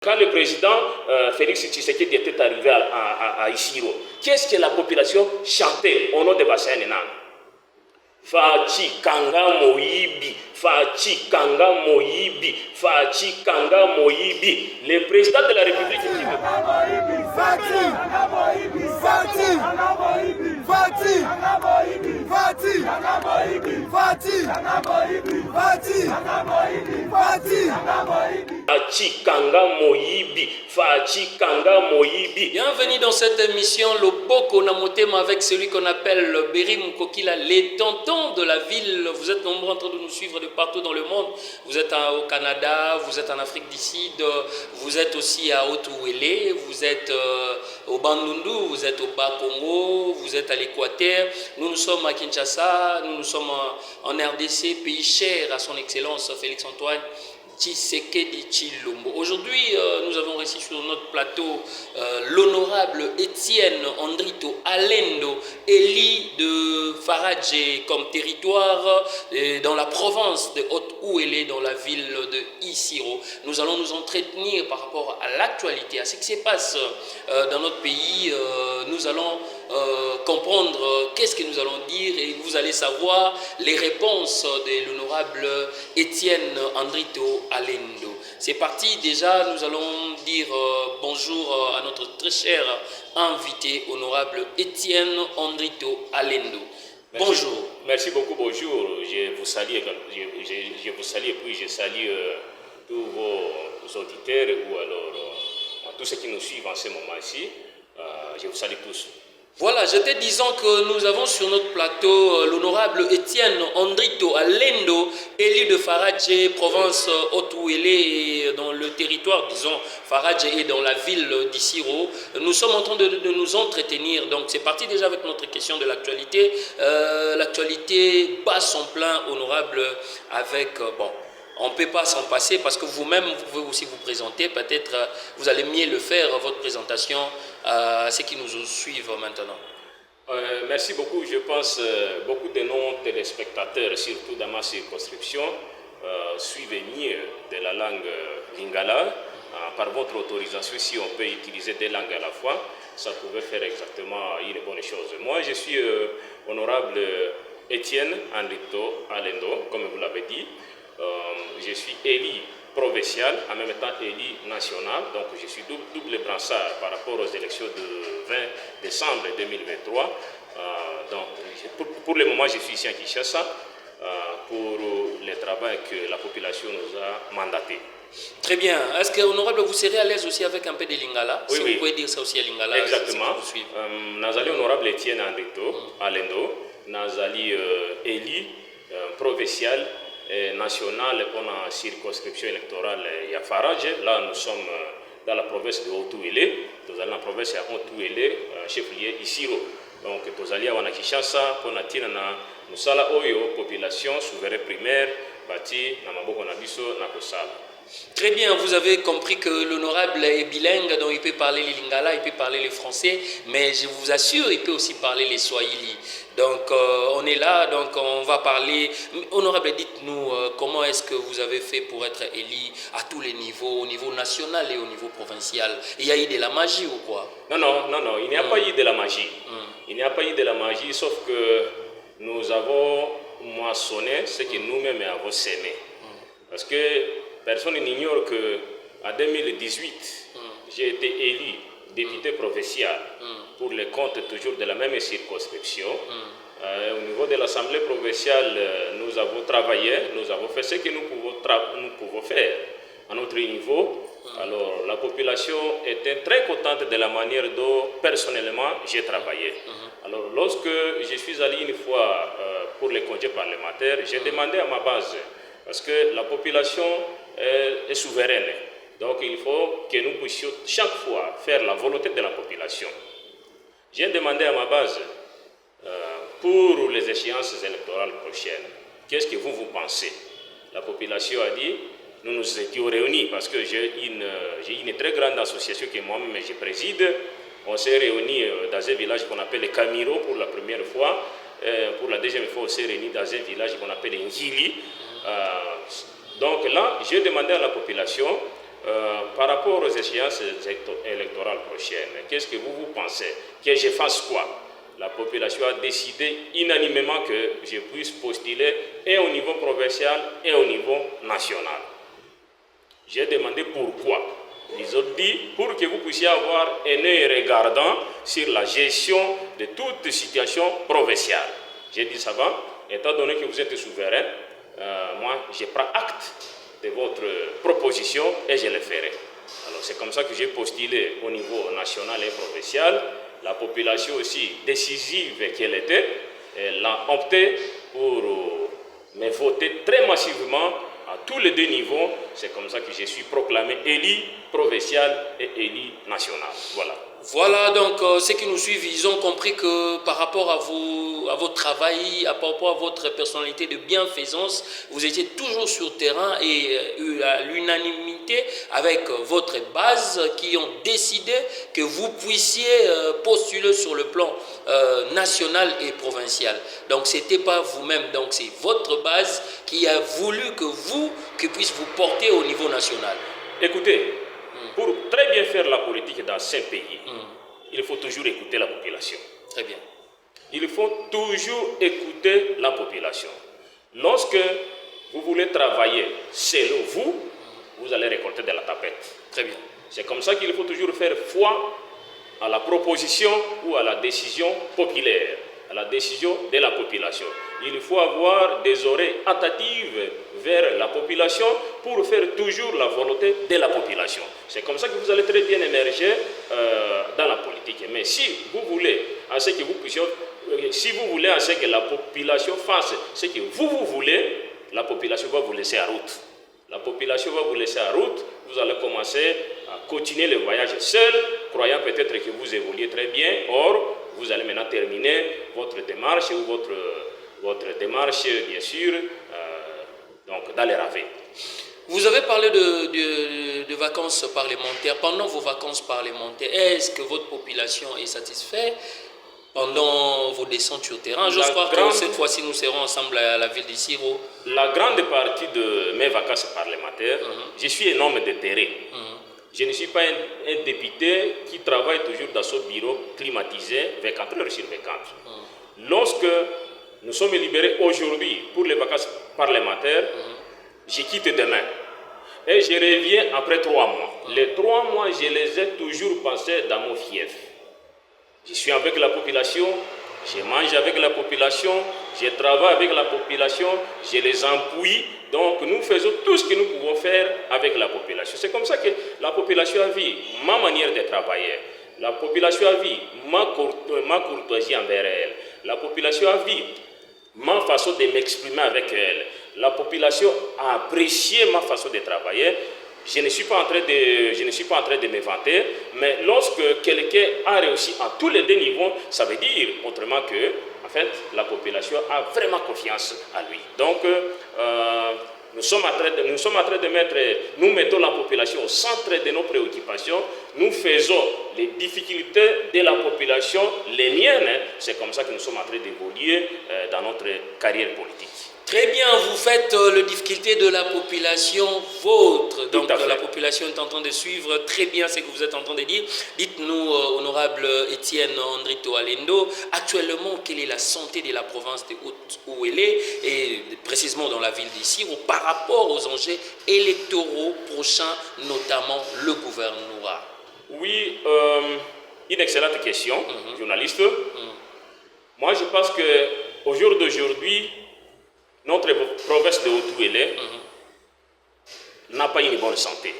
Quand le président Félix Tshisekedi était arrivé à Isiro, qu'est-ce que la population chantait au nom de Bassénena? Fachi Kanga Moyibi, Fachi Kanga Moyibi, Fachi Kanga Moyibi. Le président de la République dit Bienvenue dans cette émission, le Boko Namotema, avec celui qu'on appelle Béry Mukokila, les tontons de la ville. Vous êtes nombreux en train de nous suivre de partout dans le monde. Vous êtes au Canada, vous êtes en Afrique du Sud, vous êtes aussi à Haut-Ouélé, vous êtes au Bandundu, vous êtes au Bas-Congo, vous êtes à l'Équateur. Nous sommes à Kinshasa, nous sommes en RDC, pays cher à son excellence Félix-Antoine Tshisekedi Tshilombo. Aujourd'hui, nous avons reçu sur notre plateau l'honorable Étienne Andrito Alendo, élu de Faradje comme territoire dans la province de Haut-Ouélé, dans la ville de Isiro. Nous allons nous entretenir par rapport à l'actualité, à ce qui se passe dans notre pays. Nous allons comprendre qu'est-ce que nous allons dire et vous allez savoir les réponses de l'honorable Étienne Andrito Alendo. C'est parti, déjà nous allons dire bonjour à notre très cher invité, honorable Étienne Andrito Alendo. Merci. Bonjour. Merci beaucoup, bonjour. Je vous salue, je vous salue et puis je salue tous vos auditeurs ou alors tous ceux qui nous suivent en ce moment-ci. Je vous salue tous. Voilà, j'étais disant que nous avons sur notre plateau l'honorable Étienne Andrito Alendo, élu de Faradje, province Haut-Ouélé, dans le territoire, disons, Faradje est dans la ville d'Isiro. Nous sommes en train de nous entretenir, donc c'est parti déjà avec notre question de l'actualité. L'actualité bat son plein, honorable, avec, bon, on ne peut pas s'en passer parce que vous-même, vous pouvez aussi vous présenter. Peut-être vous allez mieux le faire, votre présentation, à ceux qui nous suivent maintenant. Merci beaucoup. Je pense beaucoup de nos téléspectateurs, surtout dans ma circonscription, suivent mieux de la langue lingala. Par votre autorisation, si on peut utiliser deux langues à la fois, ça pouvait faire exactement une bonne chose. Moi, je suis honorable Étienne Andrito Alendo, comme vous l'avez dit. Je suis élu provincial, en même temps élu national, donc je suis double brassard par rapport aux élections de 20 décembre 2023. Donc, pour le moment, je suis ici à Kinshasa pour le travail que la population nous a mandaté. Très bien. Est-ce que, honorable, vous serez à l'aise aussi avec un peu de lingala? Oui, si oui. Vous pouvez dire ça aussi à lingala. Exactement. Nazali honorable Étienne Andrito Alendo, Nazali élu provincial national pour la circonscription électorale Yafaradje. Là, nous sommes dans la province de Haut-Ouélé. Nous allons dans la province de Haut-Ouélé, chef-lieu Isiro. Donc, nous allons à Kinshasa pour la Musala Oyo, population souverain primaire, bâti Namaboko Nabiso Nakosala. Très bien, vous avez compris que l'honorable est bilingue, donc il peut parler les lingala, il peut parler le français, mais je vous assure, il peut aussi parler les swahili. Donc on est là, donc on va parler. Honorable, dites-nous comment est-ce que vous avez fait pour être élu à tous les niveaux, au niveau national et au niveau provincial? Il y a eu de la magie ou quoi? Non, il n'y a pas eu de la magie. Il n'y a pas eu de la magie, sauf que nous avons moissonné ce que nous-mêmes avons sémé. Parce que personne n'ignore qu'en 2018, j'ai été élu député provincial pour le compte toujours de la même circonscription. Au niveau de l'Assemblée provinciale, nous avons travaillé, nous avons fait ce que nous pouvons faire à notre niveau. Alors, la population était très contente de la manière dont, personnellement, j'ai travaillé. Alors, lorsque je suis allé une fois pour les congés parlementaires, j'ai demandé à ma base, parce que la population est souveraine. Donc, il faut que nous puissions chaque fois faire la volonté de la population. J'ai demandé à ma base, pour les échéances électorales prochaines, qu'est-ce que vous pensez? La population a dit, nous nous étions réunis parce que j'ai une très grande association que moi-même je préside. On s'est réunis dans un village qu'on appelle Camiro pour la première fois. Pour la deuxième fois, on s'est réunis dans un village qu'on appelle Ngili. Donc là, j'ai demandé à la population par rapport aux échéances électorales prochaines, qu'est-ce que vous pensez? Que je fasse quoi? La population a décidé unanimement que je puisse postuler et au niveau provincial et au niveau national. J'ai demandé pourquoi. Ils ont dit pour que vous puissiez avoir un œil regardant sur la gestion de toute situation provinciale. J'ai dit ça va, étant donné que vous êtes souverain, moi je prends acte de votre proposition et je le ferai. Alors c'est comme ça que j'ai postulé au niveau national et provincial. La population aussi décisive qu'elle était, elle a opté pour me voter très massivement à tous les deux niveaux. C'est comme ça que je suis proclamé élu provincial et élu national. Voilà. Voilà, donc ceux qui nous suivent, ils ont compris que par rapport à votre travail, par rapport à votre personnalité de bienfaisance, vous étiez toujours sur terrain et à l'unanimité avec votre base qui ont décidé que vous puissiez postuler sur le plan national et provincial. Donc ce n'était pas vous-même, donc c'est votre base qui a voulu que puisse vous porter au niveau national. Écoutez, pour très bien faire la politique dans ces pays, il faut toujours écouter la population. Très bien. Il faut toujours écouter la population. Lorsque vous voulez travailler selon vous, vous allez récolter de la tapette. Très bien. C'est comme ça qu'il faut toujours faire foi à la proposition ou à la décision populaire, à la décision de la population. Il faut avoir des oreilles attentives vers la population pour faire toujours la volonté de la population. C'est comme ça que vous allez très bien émerger dans la politique. Mais si vous voulez à ce que vous puissiez, si vous voulez à ce que la population fasse ce que vous voulez, la population va vous laisser en route. La population va vous laisser en route, vous allez commencer à continuer le voyage seul, croyant peut-être que vous évoluez très bien. Or, vous allez maintenant terminer votre démarche ou votre démarche, bien sûr, donc dans les ravins. Vous avez parlé de vacances parlementaires. Pendant vos vacances parlementaires, est-ce que votre population est satisfaite pendant vos descentes sur terrain? Je crois que cette fois-ci, nous serons ensemble à la ville d'Issiro. La grande partie de mes vacances parlementaires, je suis un homme de terrain. Je ne suis pas un député qui travaille toujours dans son bureau climatisé 24 heures sur 24. Lorsque nous sommes libérés aujourd'hui pour les vacances parlementaires, je quitte demain. Et je reviens après 3 mois. Les 3 mois, je les ai toujours passés dans mon fief. Je suis avec la population, je mange avec la population, je travaille avec la population, je les empouille. Donc nous faisons tout ce que nous pouvons faire avec la population. C'est comme ça que la population a vu ma manière de travailler. La population a vu ma courtoisie envers elle. La population a vu ma façon de m'exprimer avec elle. La population a apprécié ma façon de travailler. Je ne suis pas en train de me vanter, mais lorsque quelqu'un a réussi à tous les deux niveaux, ça veut dire autrement que, en fait, la population a vraiment confiance à lui. Donc, nous sommes en train de nous mettons la population au centre de nos préoccupations. Nous faisons les difficultés de la population, les miennes. C'est comme ça que nous sommes en train d'évoluer dans notre carrière politique. Très bien, vous faites les difficultés de la population vôtre. Donc la population est en train de suivre très bien ce que vous êtes en train de dire. Dites-nous, honorable Étienne Andrito Alendo, actuellement, quelle est la santé de la province de Haut-Uélé et précisément dans la ville d'Issiro par rapport aux enjeux électoraux prochains, notamment le gouvernorat? Oui, une excellente question, journaliste. Moi, je pense qu'au jour d'aujourd'hui, notre province de Haut-Uélé n'a pas une bonne santé.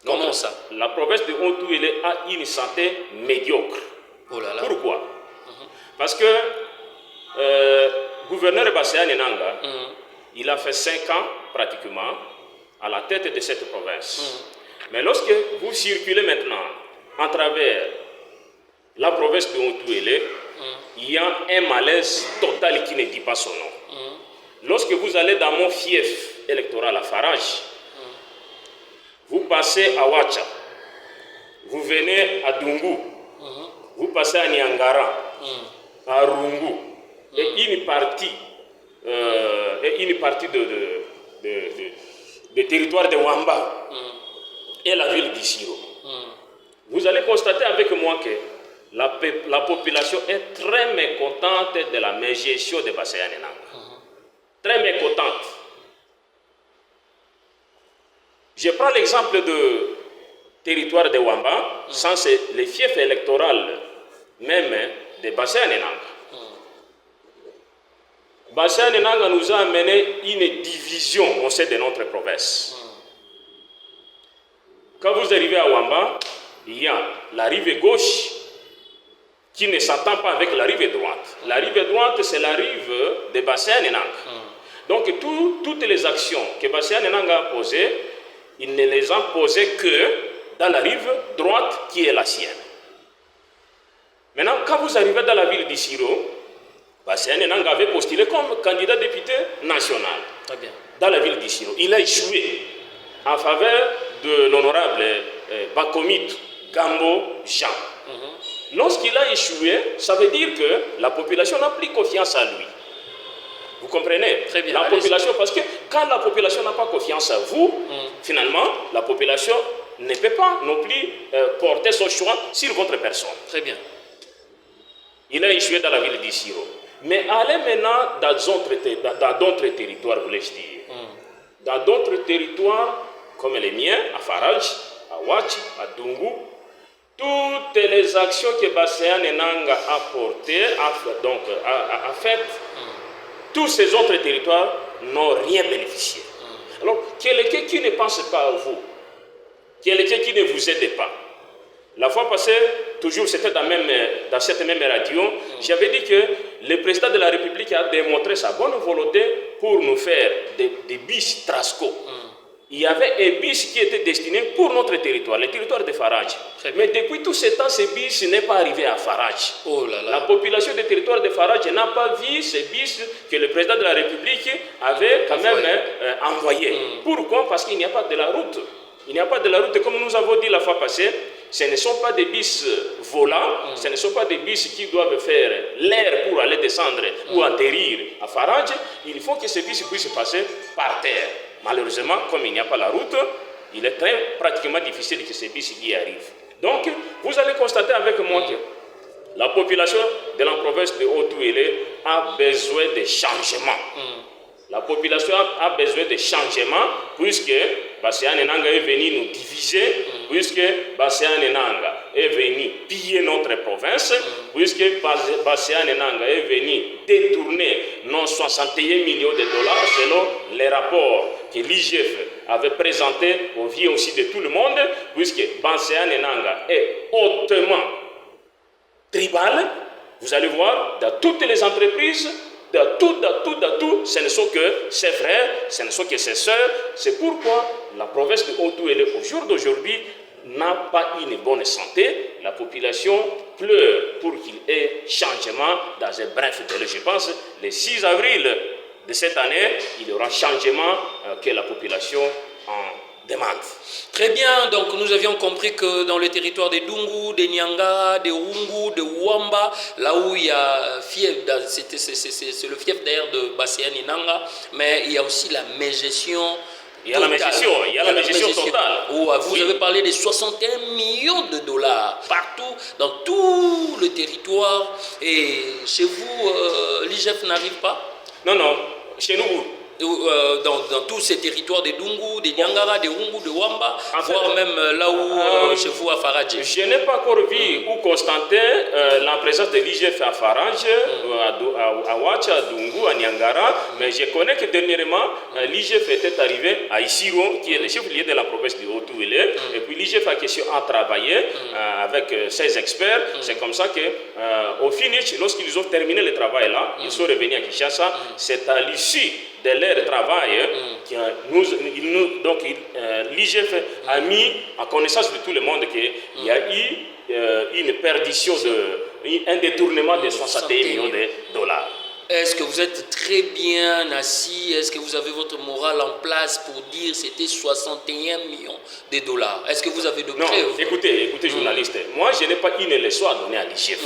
Comment ça? La province de Haut-Uélé a une santé médiocre. Oh là là. Pourquoi? Parce que le gouverneur Basséa Nenanga, il a fait 5 ans pratiquement à la tête de cette province. Mais lorsque vous circulez maintenant à travers la province de Haut-Uélé, il y a un malaise total qui ne dit pas son nom. Lorsque vous allez dans mon fief électoral à Farage, vous passez à Wacha, vous venez à Dungu, vous passez à Niangara, à Rungu, et une partie de territoire de Wamba, et la ville d'Issiro. Vous allez constater avec moi que la population est très mécontente de la gestion de Basséane Nanga. Très mécontente. Je prends l'exemple du territoire de Wamba, sans les fiefs électoraux même de Basséane Nanga. Basséane Nanga nous a amené une division au sein de notre province. Quand vous arrivez à Wamba, il y a la rive gauche qui ne s'entend pas avec la rive droite. La rive droite, c'est la rive de Basséane Nanga. Donc, toutes les actions que Basséane Nanga a posées, il ne les a posées que dans la rive droite qui est la sienne. Maintenant, quand vous arrivez dans la ville d'Issiro, Basséane Nanga avait postulé comme candidat député national. Très bien. Dans la ville d'Issiro. Il a échoué en faveur de l'honorable Bakomit Gambo Jean. Lorsqu'il a échoué, ça veut dire que la population n'a plus confiance à lui. Vous comprenez? Très bien. La population, parce que quand la population n'a pas confiance à vous, finalement, la population ne peut pas non plus porter son choix sur votre personne. Très bien. Il a échoué dans la ville d'Issiro. Mais allez maintenant dans d'autres territoires, voulais-je dire. Dans d'autres territoires, comme les miens, à Faraj, à Ouachi, à Dungu, toutes les actions que Basséane Nanga a portées, a faites, tous ces autres territoires n'ont rien bénéficié. Alors, quelqu'un qui ne pense pas à vous, quelqu'un qui ne vous aide pas. La fois passée, toujours c'était dans cette même radio, j'avais dit que le président de la République a démontré sa bonne volonté pour nous faire des bus Trasco. Il y avait un bus qui était destiné pour notre territoire, le territoire de Faraj. Mais depuis tout ce temps, ce bus n'est pas arrivé à Faraj. Oh là là. La population du territoire de Faraj n'a pas vu ce bus que le président de la République avait quand même envoyé. Pourquoi? Parce qu'il n'y a pas de la route. Il n'y a pas de la route, comme nous avons dit la fois passée. Ce ne sont pas des bus volants, ce ne sont pas des bus qui doivent faire l'air pour aller descendre ou atterrir à Faraj. Il faut que ces bus puissent passer par terre. Malheureusement, comme il n'y a pas la route, il est pratiquement difficile que ces bus y arrivent. Donc, vous allez constater avec moi que la population de la province de Haut-Ouélé a besoin de changements. La population a besoin de changements puisque Basséane Nanga est venu nous diviser, puisque Basséane Nanga est venu piller notre province, puisque Basséane Nanga est venu détourner nos 61 millions de dollars selon les rapports que l'IGF avait présentés au vu aussi de tout le monde, puisque Basséane Nanga est hautement tribal. Vous allez voir, dans toutes les entreprises, dans tout, ce ne sont que ses frères, ce ne sont que ses sœurs. C'est pourquoi la province de Haut-Ouélé, au jour d'aujourd'hui, n'a pas une bonne santé. La population pleure pour qu'il y ait changement dans un bref délai. Je pense le 6 avril de cette année, il y aura changement que la population en demande. Très bien, donc nous avions compris que dans le territoire de Dungu, de Nyanga, de Rungu, de Wamba, là où il y a fief, c'est le fief d'ailleurs de Basséane Nanga, mais il y a aussi la mégestion. Il y a la mégestion totale. Vous avez parlé de 61 millions de dollars partout, dans tout le territoire. Et chez vous, l'IGF n'arrive pas? Non, chez nous. Dans tous ces territoires de Dungu, de Nyangara, de Rungu, de Wamba, voire même là où chez vous à Faraj. Je n'ai pas encore vu ou constaté la présence de l'IGF à Faraj, à Ouacha, à Dungu, à Nyangara, mais je connais que dernièrement, l'IGF était arrivé à Issiro, qui est le chef-lieu de la province de Haut-Ouélé, et puis l'IGF a travaillé avec ses experts. C'est comme ça qu'au finish, lorsqu'ils ont terminé le travail là, ils sont revenus à Kinshasa. C'est à l'issue de leur travail, l'IGF a mis à connaissance de tout le monde qu'il y a eu une perdition, un détournement de 61 millions de dollars. Est-ce que vous êtes très bien assis? Est-ce que vous avez votre morale en place pour dire que c'était 61 millions de dollars? Est-ce que vous avez de preuves? Non, écoutez, journaliste, moi je n'ai pas une leçon à donner à l'IGF.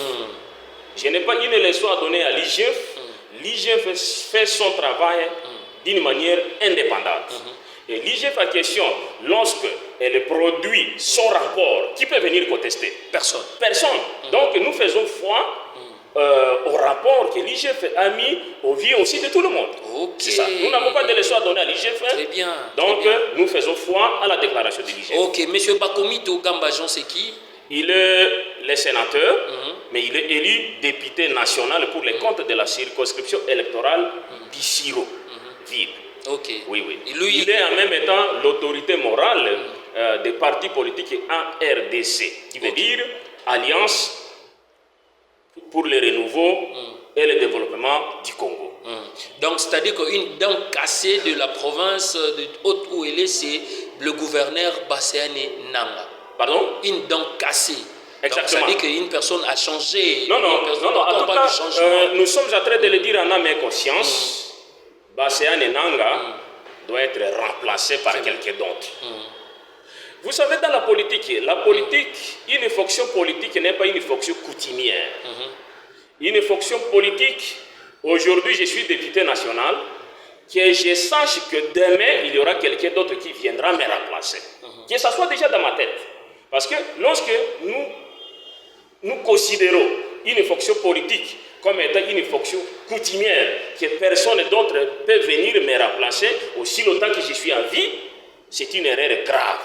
Je n'ai pas une leçon à donner à l'IGF. L'IGF fait son travail d'une manière indépendante. Et l'IGF en question, lorsqu'elle produit son rapport, qui peut venir contester? Personne. Personne. Donc nous faisons foi au rapport que l'IGF a mis au vu aussi de tout le monde. Ok. C'est ça. Nous n'avons pas de leçon à donner à l'IGF. Très bien. Donc très bien. nous faisons foi à la déclaration de l'IGF. Ok, monsieur Bakomito Gambajon, c'est qui? Il est le sénateur, mais il est élu député national pour les comptes de la circonscription électorale d'Issiro, ville. Ok. Oui, oui. Et lui, il est en même temps l'autorité morale des partis politiques ARDC, qui veut dire Alliance pour le renouveau et le développement du Congo. donc, c'est-à-dire qu'une dent cassée de la province de Haute-Ouélé, c'est le gouverneur Basséane Nanga. Pardon? Une dent cassée. Exactement. Donc, ça dit qu'une personne a changé. Non, non, non. En tout cas, nous sommes en train de le dire en âme et conscience. Basséane Nanga doit être remplacé par quelqu'un d'autre. Vous savez, dans la politique, une fonction politique n'est pas une fonction coutumière. Une fonction politique, aujourd'hui je suis député national, que je sache que demain il y aura quelqu'un d'autre qui viendra me remplacer. Que ça soit déjà dans ma tête. Parce que lorsque nous considérons une fonction politique comme étant une fonction coutumière, que personne d'autre peut venir me remplacer aussi longtemps que je suis en vie, c'est une erreur grave.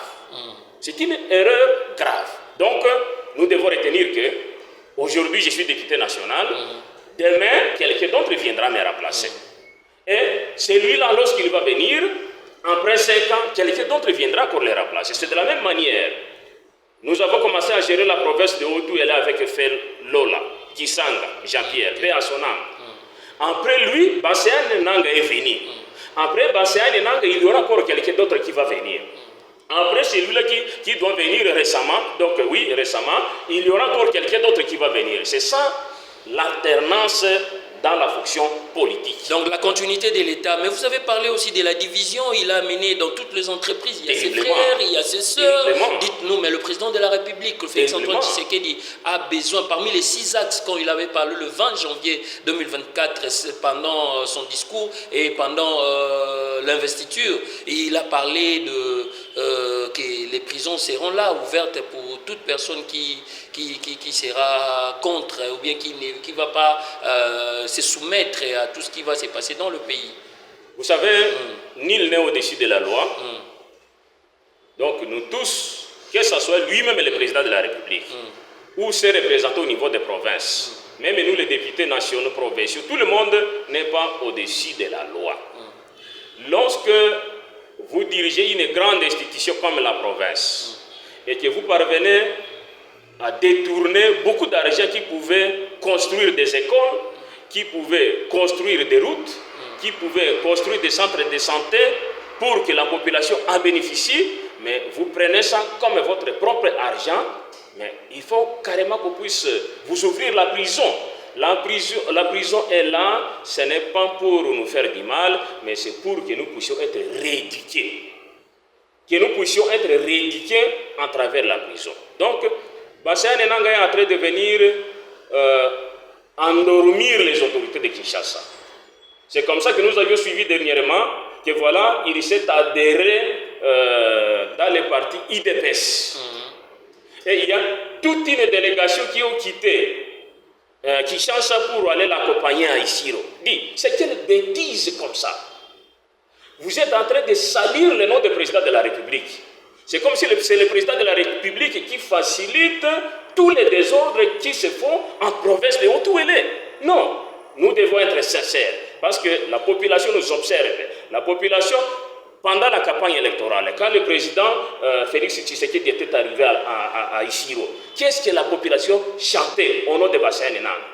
C'est une erreur grave. Donc, nous devons retenir que aujourd'hui je suis député national, demain quelqu'un d'autre viendra me remplacer. Et celui-là, lorsqu'il va venir, après 5 ans, quelqu'un d'autre viendra pour le remplacer. C'est de la même manière. Nous avons commencé à gérer la province de Haut-Ouélé avec Fel Lola, Kisanga, Jean-Pierre, paix à son âme. Après lui, Basséane Nanga est venu. Après Basséane Nanga, il y aura encore quelqu'un d'autre qui va venir. Après celui-là qui doit venir récemment, donc oui, récemment, il y aura encore quelqu'un d'autre qui va venir. C'est ça l'alternance dans la fonction politique. Donc la continuité de l'État. Mais vous avez parlé aussi de la division, il a mené dans toutes les entreprises. Il y a ses frères, il y a ses sœurs. Dites-nous, mais le président de la République, Félix-Antoine Tshisekedi, a besoin, parmi les 6 axes, quand il avait parlé le 20 janvier 2024, pendant son discours et pendant l'investiture, il a parlé que les prisons seront là, ouvertes pour toute personne qui sera contre ou bien qui ne va pas se soumettre à tout ce qui va se passer dans le pays. Vous savez, nul n'est au-dessus de la loi. Donc nous tous, que ce soit lui-même le président de la République, ou ses représentants au niveau des provinces, même nous les députés nationaux provinciaux, tout le monde n'est pas au-dessus de la loi. Lorsque vous dirigez une grande institution comme la province, et que vous parvenez à détourner beaucoup d'argent qui pouvait construire des écoles, qui pouvait construire des routes, qui pouvait construire des centres de santé pour que la population en bénéficie, mais vous prenez ça comme votre propre argent, mais il faut carrément qu'on puisse vous ouvrir la prison. La prison est là, ce n'est pas pour nous faire du mal, mais c'est pour que nous puissions être rééduqués. Que nous puissions être rééduqués à travers la prison. Donc, Basséane Nanga est en train de venir endormir les autorités de Kinshasa. C'est comme ça que nous avions suivi dernièrement que voilà, il s'est adhéré dans les partis IDPS. Et il y a toute une délégation qui ont quitté Kinshasa pour aller l'accompagner à Issiro. Dis, c'est quelle bêtise comme ça? Vous êtes en train de salir le nom du président de la République. C'est comme si c'est le président de la République qui facilite tous les désordres qui se font en province de Haut-Ouélé. Non, nous devons être sincères parce que la population nous observe. La population, pendant la campagne électorale, quand le président Félix Tshisekedi était arrivé à Issiro, qu'est-ce que la population chantait au nom de Basséane Nanga?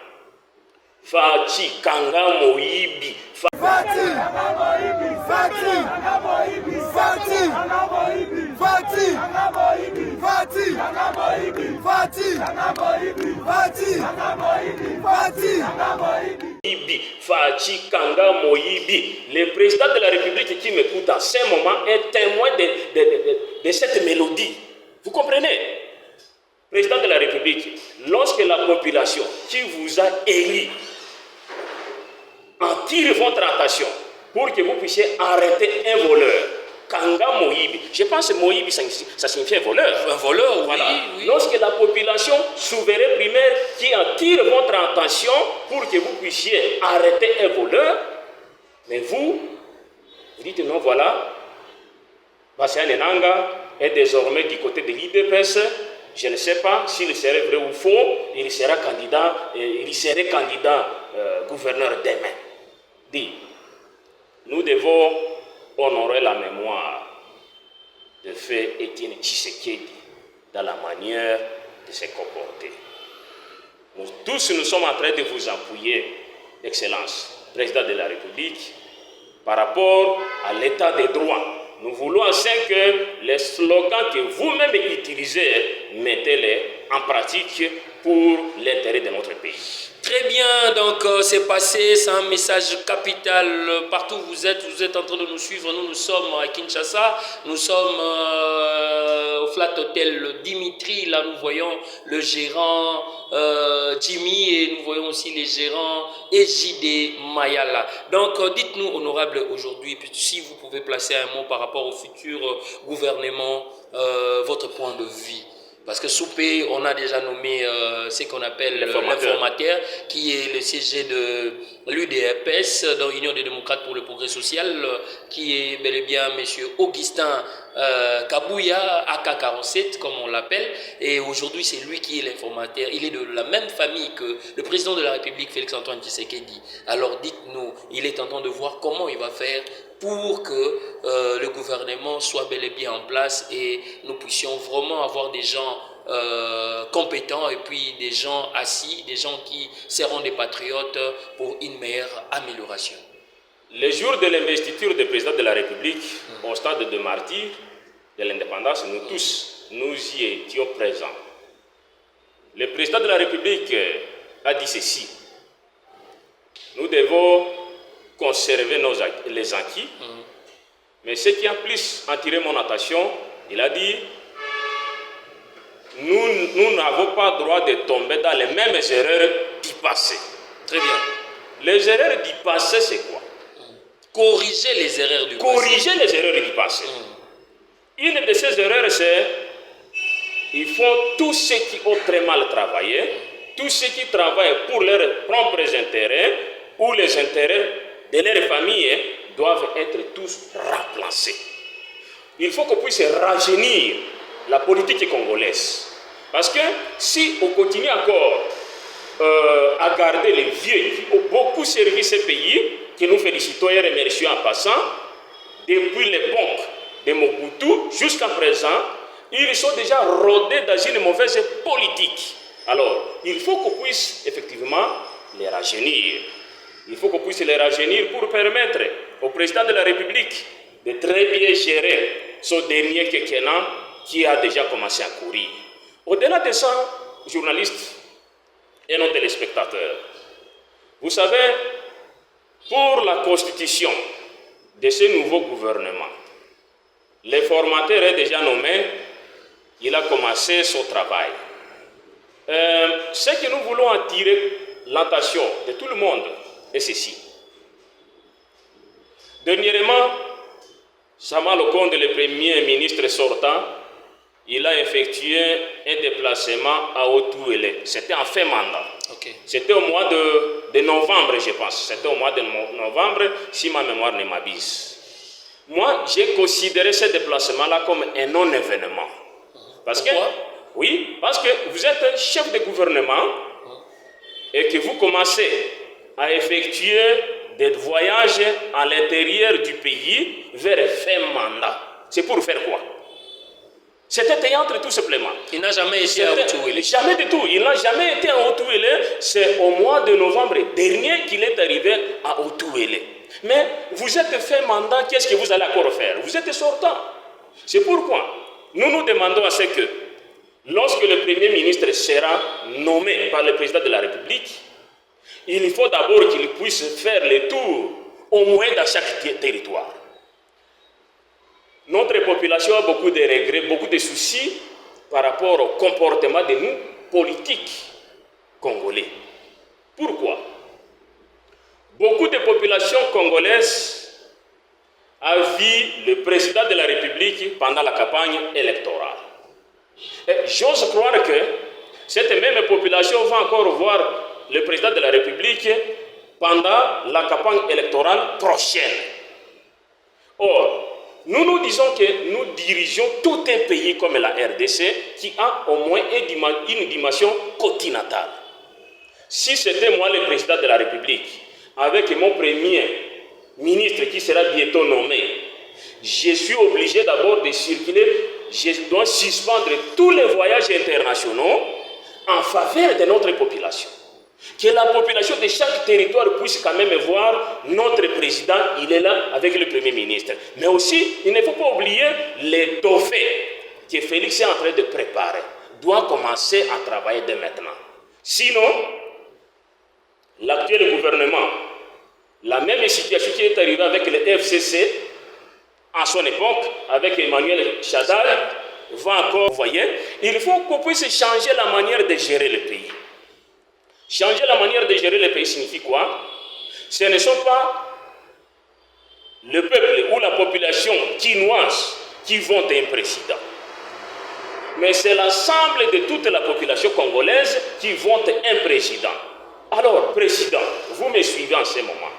Fati Kanga Moïbi. Fati Kanga Moïbi. Fati Kanga Moïbi. Fati Kanga Moïbi. Fati Kanga Moïbi. Fati Kanga Moïbi. Fati Kanga Moïbi. Fati Kanga Moïbi. Fati Kanga Moïbi. Fati Kanga Moïbi. Le président de la République qui m'écoute en ce moment est témoin de cette mélodie. Vous comprenez? Président de la République, lorsque la population qui vous a élu attire votre attention pour que vous puissiez arrêter un voleur, Kanga Moïbi. Je pense que Moïbi, ça signifie voleur. Un voleur, Voilà. oui. Lorsque la population souveraine primaire qui attire votre attention pour que vous puissiez arrêter un voleur, mais vous dites non, voilà, Bastien Nenanga est désormais du côté de l'IDPS. Je ne sais pas s'il serait vrai ou faux, il serait candidat gouverneur demain. Dit, nous devons honorer la mémoire de fait Étienne Tshisekedi dans la manière de se comporter. Nous tous, nous sommes en train de vous appuyer, Excellence, Président de la République, par rapport à l'état des droits. Nous voulons aussi que les slogans que vous-même utilisez, mettez-les en pratique pour l'intérêt de notre pays. Très bien, donc c'est passé, c'est un message capital. Partout où vous êtes en train de nous suivre. Nous sommes à Kinshasa, nous sommes au Flat Hotel Dimitri. Là, nous voyons le gérant Jimmy et nous voyons aussi les gérants Ejide Mayala. Donc, dites-nous, honorable, aujourd'hui, si vous pouvez placer un mot par rapport au futur gouvernement, votre point de vue. Parce que Soupé, on a déjà nommé ce qu'on appelle l'informateur, qui est le CG de l'UDPS, dans l'Union des démocrates pour le progrès social, qui est bel et bien M. Augustin Kabouya, AK47, comme on l'appelle. Et aujourd'hui, c'est lui qui est l'informateur. Il est de la même famille que le président de la République, Félix-Antoine Tshisekedi. Alors dites-nous, il est en train de voir comment il va faire pour que le gouvernement soit bel et bien en place et nous puissions vraiment avoir des gens compétents et puis des gens assis, des gens qui seront des patriotes pour une meilleure amélioration. Le jour de l'investiture du président de la République, au stade de martyr de l'indépendance, nous tous, nous y étions présents. Le président de la République a dit ceci: nous devons conserver les acquis, mais ce qui a plus attiré mon attention, il a dit, nous n'avons pas le droit de tomber dans les mêmes erreurs du passé. Très bien. Les erreurs du passé, c'est quoi? Corriger les erreurs du passé. Corriger les erreurs du passé. Une de ces erreurs, c'est ils font tous ceux qui ont très mal travaillé, tous ceux qui travaillent pour leurs propres intérêts ou les intérêts de leur famille doivent être tous remplacés. Il faut qu'on puisse rajeunir la politique congolaise. Parce que si on continue encore à garder les vieux qui ont beaucoup servi ce pays, que nous félicitons et remercions en passant, depuis l'époque de Mobutu jusqu'à présent, ils sont déjà rodés dans une mauvaise politique. Alors, il faut qu'on puisse effectivement les rajeunir. Il faut qu'on puisse les rajeunir pour permettre au président de la République de très bien gérer son dernier quinquennat qui a déjà commencé à courir. Au-delà de ça, journalistes et nos téléspectateurs, vous savez, pour la constitution de ce nouveau gouvernement, le formateur est déjà nommé, il a commencé son travail. Ce que nous voulons attirer l'attention de tout le monde est ceci. Dernièrement, Sama Lokonde, le premier ministre sortant, il a effectué un déplacement à Otuele. C'était en fin mandat. Okay. C'était au mois de novembre, je pense. C'était au mois de novembre, si ma mémoire ne m'abuse. Moi, j'ai considéré ce déplacement-là comme un non-événement. Parce que, oui, parce que vous êtes un chef de gouvernement et que vous commencez à effectuer des voyages à l'intérieur du pays vers fin mandat. C'est pour faire quoi? C'était théâtre tout simplement. Il n'a jamais été à Otuele. Jamais du tout. Il n'a jamais été à Otuele. C'est au mois de novembre dernier qu'il est arrivé à Otuele. Mais vous êtes fait mandat, qu'est-ce que vous allez encore faire? Vous êtes sortant. C'est pourquoi nous nous demandons à ce que, lorsque le Premier ministre sera nommé par le président de la République, il faut d'abord qu'il puisse faire le tour, au moins dans chaque territoire. Notre population a beaucoup de regrets, beaucoup de soucis par rapport au comportement de nous, politiques congolais. Pourquoi? Beaucoup de populations congolaises a vu le président de la République pendant la campagne électorale. J'ose croire que cette même population va encore voir le président de la République pendant la campagne électorale prochaine. Or, nous nous disons que nous dirigeons tout un pays comme la RDC qui a au moins une dimension continentale. Si c'était moi le président de la République, avec mon premier ministre qui sera bientôt nommé, je suis obligé d'abord de circuler, je dois suspendre tous les voyages internationaux en faveur de notre population. Que la population de chaque territoire puisse quand même voir notre président, il est là avec le premier ministre. Mais aussi, il ne faut pas oublier les dauphins que Félix est en train de préparer. Doit commencer à travailler dès maintenant. Sinon, l'actuel gouvernement, la même situation qui est arrivée avec le FCC à son époque, avec Emmanuel Chadal, va encore, vous voyez, il faut qu'on puisse changer la manière de gérer le pays. Changer la manière de gérer le pays signifie quoi? Ce ne sont pas le peuple ou la population quinoise qui votent un président. Mais c'est l'ensemble de toute la population congolaise qui vote un président. Alors, président, vous me suivez en ce moment.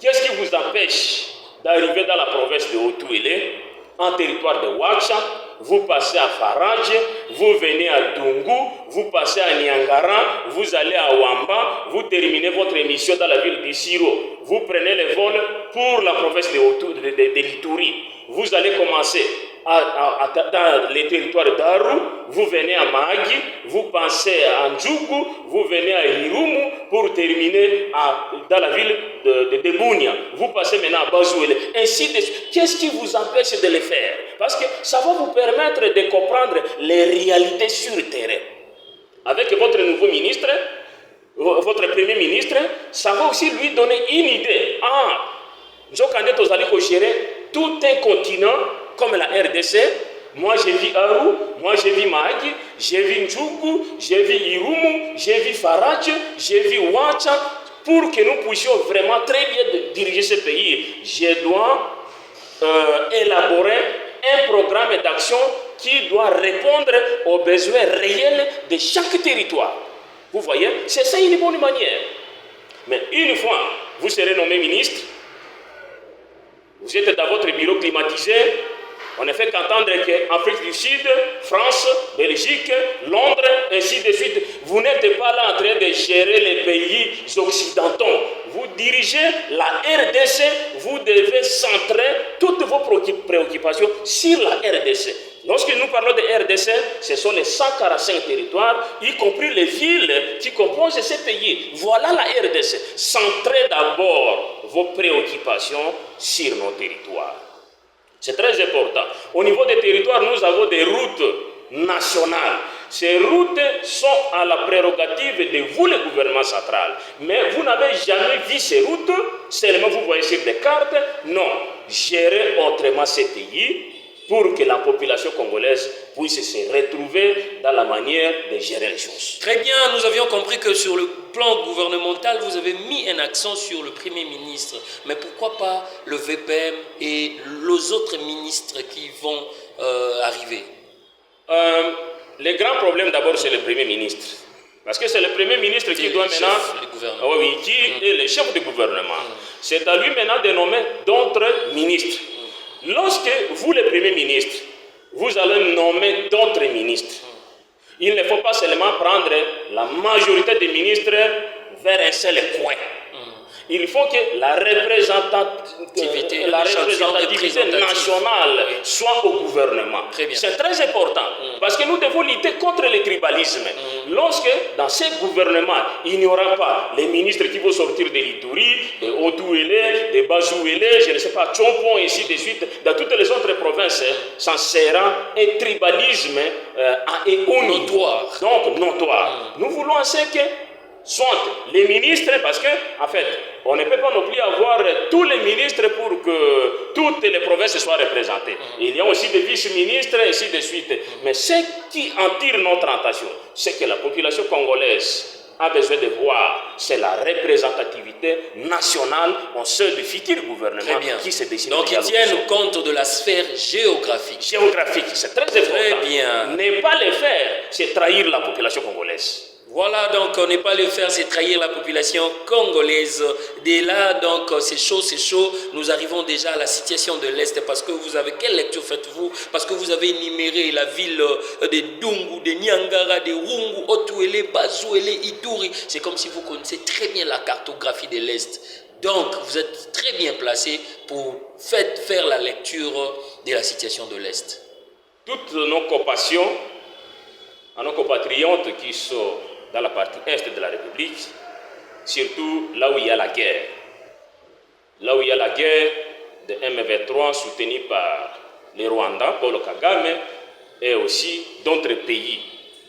Qu'est-ce qui vous empêche d'arriver dans la province de Haut-Ouélé, en territoire de Ouacha, vous passez à Faradje, vous venez à Dungu, vous passez à Niangara, vous allez à Wamba, vous terminez votre émission dans la ville d'Issiro, vous prenez le vol pour la province de l'Ituri, vous allez commencer dans les territoires d'Aru, vous venez à Mahagi, vous passez à Ndjougou, vous venez à Irumu pour terminer dans la ville de Bunia. Vous passez maintenant à Bazouele. Ainsi de suite. Qu'est-ce qui vous empêche de le faire? Parce que ça va vous permettre de comprendre les réalités sur le terrain. Avec votre nouveau ministre, votre premier ministre, ça va aussi lui donner une idée. Nzokande tozali ko gérer tout un continent comme la RDC. Moi j'ai vu Aru, moi j'ai vu Mahagi, j'ai vu Ndjougou, j'ai vu Irumu, j'ai vu Faradje, j'ai vu Ouacha. Pour que nous puissions vraiment très bien diriger ce pays, je dois élaborer un programme d'action qui doit répondre aux besoins réels de chaque territoire. Vous voyez, c'est ça une bonne manière. Mais une fois vous serez nommé ministre, vous êtes dans votre bureau climatisé, on ne fait qu'entendre qu'Afrique du Sud, France, Belgique, Londres, ainsi de suite, vous n'êtes pas là en train de gérer les pays occidentaux. Vous dirigez la RDC, vous devez centrer toutes vos préoccupations sur la RDC. Lorsque nous parlons de RDC, ce sont les 145 territoires, y compris les villes qui composent ces pays. Voilà la RDC. Centrez d'abord vos préoccupations sur nos territoires. C'est très important. Au niveau des territoires, nous avons des routes nationales. Ces routes sont à la prérogative de vous, le gouvernement central. Mais vous n'avez jamais vu ces routes, seulement vous voyez sur des cartes. Non, gérez autrement ces pays pour que la population congolaise puisse se retrouver dans la manière de gérer les choses. Très bien, nous avions compris que sur le plan gouvernemental, vous avez mis un accent sur le Premier ministre. Mais pourquoi pas le VPM et les autres ministres qui vont arriver? Le grand problème d'abord, c'est le Premier ministre. Parce que c'est le Premier ministre qui doit maintenant... qui est le chef du gouvernement. C'est à lui maintenant de nommer d'autres ministres. Lorsque vous, le Premier ministre, vous allez nommer d'autres ministres, il ne faut pas seulement prendre la majorité des ministres vers un seul coin. Il faut que la représentativité nationale soit au gouvernement. C'est très important parce que nous devons lutter contre le tribalisme. Lorsque dans ces gouvernements, il n'y aura pas les ministres qui vont sortir de l'Ituri, de Haut-Ouélé, de Bazouélé, je ne sais pas, Tchompon, et ainsi de suite, dans toutes les autres provinces, ça sera un tribalisme notoire. Donc notoire. Nous voulons que soit les ministres, parce que, en fait, on ne peut pas non plus avoir tous les ministres pour que toutes les provinces soient représentées. Il y a aussi des vice-ministres, ainsi de suite. Mais ce qui en tire notre attention, c'est que la population congolaise a besoin de voir, c'est la représentativité nationale en sein du futur gouvernement qui se dessine. Donc ils tiennent compte de la sphère géographique. Géographique, c'est très important. Très bien. Ne pas le faire, c'est trahir la population congolaise. Voilà, donc ne pas le faire, c'est trahir la population congolaise. Dès là, donc c'est chaud, nous arrivons déjà à la situation de l'Est, parce que vous avez, quelle lecture faites-vous? Parce que vous avez énuméré la ville de Dungu, de Niangara, de Rungu, Otuele, Bazouele, Ituri. C'est comme si vous connaissez très bien la cartographie de l'Est. Donc, vous êtes très bien placé pour faire la lecture de la situation de l'Est. Toutes nos compassions à nos compatriotes qui sont dans la partie est de la République, surtout là où il y a la guerre. Là où il y a la guerre de M23 soutenue par les Rwandais, Paul Kagame, et aussi d'autres pays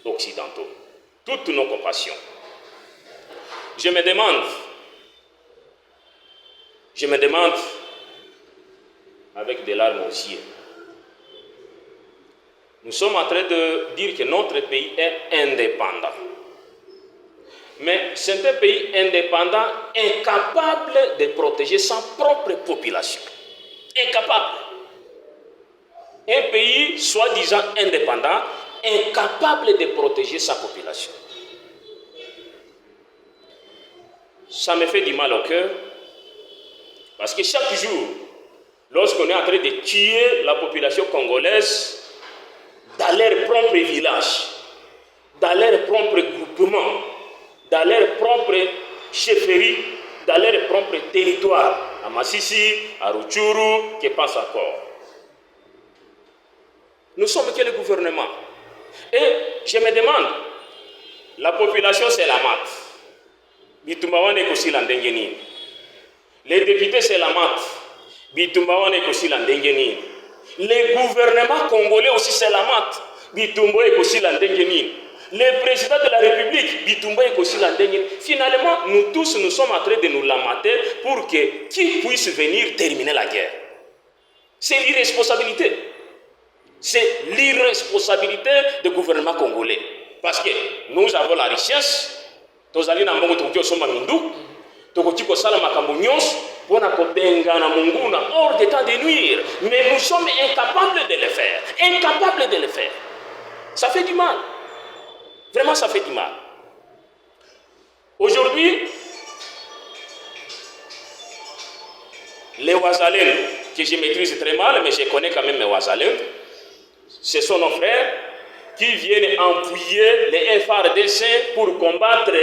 occidentaux. Toutes nos compassions. Je me demande, avec des larmes aux yeux, nous sommes en train de dire que notre pays est indépendant. Mais c'est un pays indépendant, incapable de protéger sa propre population. Incapable. Un pays soi-disant indépendant, incapable de protéger sa population. Ça me fait du mal au cœur, parce que chaque jour, lorsqu'on est en train de tuer la population congolaise, dans leur propre village, dans leur propre groupement, dans leur propre chefferie, dans leur propre territoire, à Massissi, à Rutshuru, que passe encore. Nous sommes que le gouvernement. Et je me demande, la population c'est la mat. Bitumbawane kosi la ndengeni. Les députés c'est la mat. Bitumbawane kosi la ndengeni. Les gouvernements congolais aussi c'est la mat. Bitumbo et kosi la ndengeni. Le président de la République, Bitumba et kosi la ndengeni. Finalement, nous tous nous sommes en train de nous lamenter pour que qui puisse venir terminer la guerre. C'est l'irresponsabilité. C'est l'irresponsabilité du gouvernement congolais. Parce que nous avons la richesse. Tozali na mbongo tukio soma mindu. Tokotiko sala makambo nyonso pona kobengana munguna hors de temps de nuire. Mais nous sommes incapables de le faire. Incapables de le faire. Ça fait du mal. Vraiment, ça fait du mal. Aujourd'hui, les Wazalènes, que je maîtrise très mal, mais je connais quand même mes Wazalènes, ce sont nos frères qui viennent appuyer les FARDC pour combattre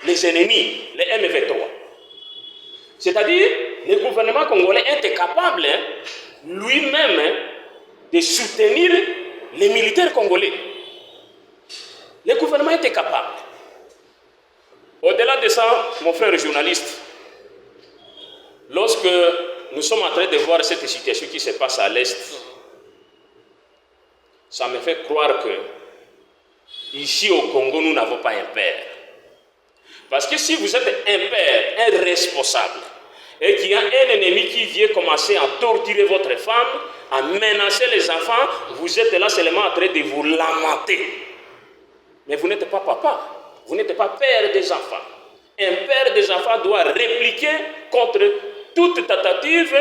les ennemis, les M23. C'est-à-dire, le gouvernement congolais est capable lui-même de soutenir les militaires congolais. Le gouvernement était capable. Au-delà de ça, mon frère journaliste, lorsque nous sommes en train de voir cette situation qui se passe à l'Est, ça me fait croire que ici au Congo, nous n'avons pas un père. Parce que si vous êtes un père, un responsable, et qu'il y a un ennemi qui vient commencer à torturer votre femme, à menacer les enfants, vous êtes là seulement en train de vous lamenter. Mais vous n'êtes pas papa, vous n'êtes pas père des enfants. Un père des enfants doit répliquer contre toute tentative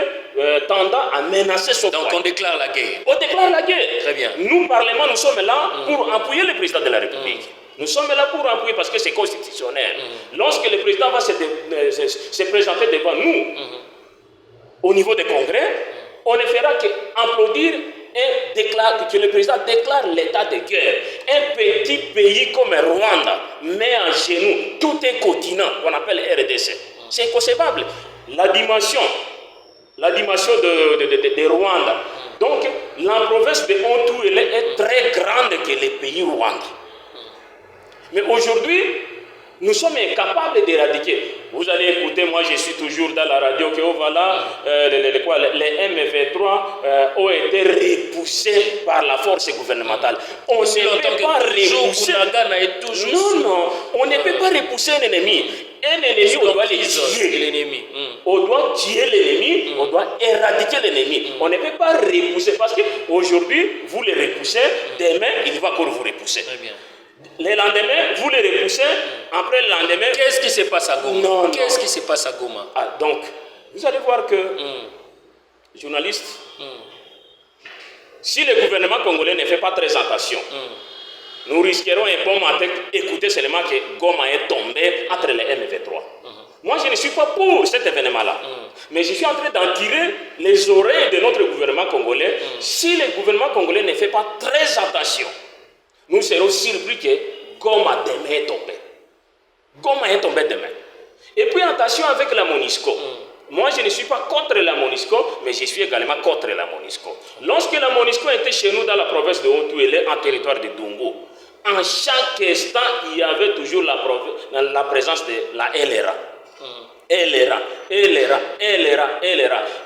tendant à menacer son Donc on déclare la guerre. On déclare la guerre. Très bien. Nous, Parlement, nous sommes là pour appuyer le président de la République. Nous sommes là pour appuyer parce que c'est constitutionnel. Lorsque le président va se présenter devant nous, au niveau des congrès, on ne fera qu'applaudir et que le président déclare l'état de guerre. Un petit pays comme Rwanda met à genoux tout un continent qu'on appelle RDC. C'est inconcevable. La dimension de Rwanda. Donc, la province de Otuele est très grande que les pays Rwanda. Mais aujourd'hui, nous sommes incapables d'éradiquer. Vous allez écouter, moi je suis toujours dans la radio que voilà, les M23 ont été repoussés par la force gouvernementale. On ne peut pas repousser. Non, on ne peut pas repousser un ennemi. Un ennemi, on doit le tuer. On doit tuer l'ennemi, on doit éradiquer l'ennemi. On ne peut pas repousser parce qu'aujourd'hui, vous le repoussez, demain, il va encore vous repousser. Très bien. Le lendemain, vous les repoussez. Après le lendemain... Qu'est-ce qui se passe à Goma? Non, Qu'est-ce qui se passe à Goma? Donc, vous allez voir que, journalistes, si le gouvernement congolais ne fait pas très attention, nous risquerons un bon matin d'écouter seulement que Goma est tombé entre les M23. Moi, je ne suis pas pour cet événement-là. Mais je suis en train d'en tirer les oreilles de notre gouvernement congolais. Si le gouvernement congolais ne fait pas très attention, nous serons surpris que Goma demain est tombé. Goma est tombé demain. Et puis attention avec la MONUSCO. Moi, je ne suis pas contre la MONUSCO, mais je suis également contre la MONUSCO. Lorsque la MONUSCO était chez nous dans la province de Haut-Ouélé, en territoire de Dongo, en chaque instant, il y avait toujours la présence de la LRA. LRA.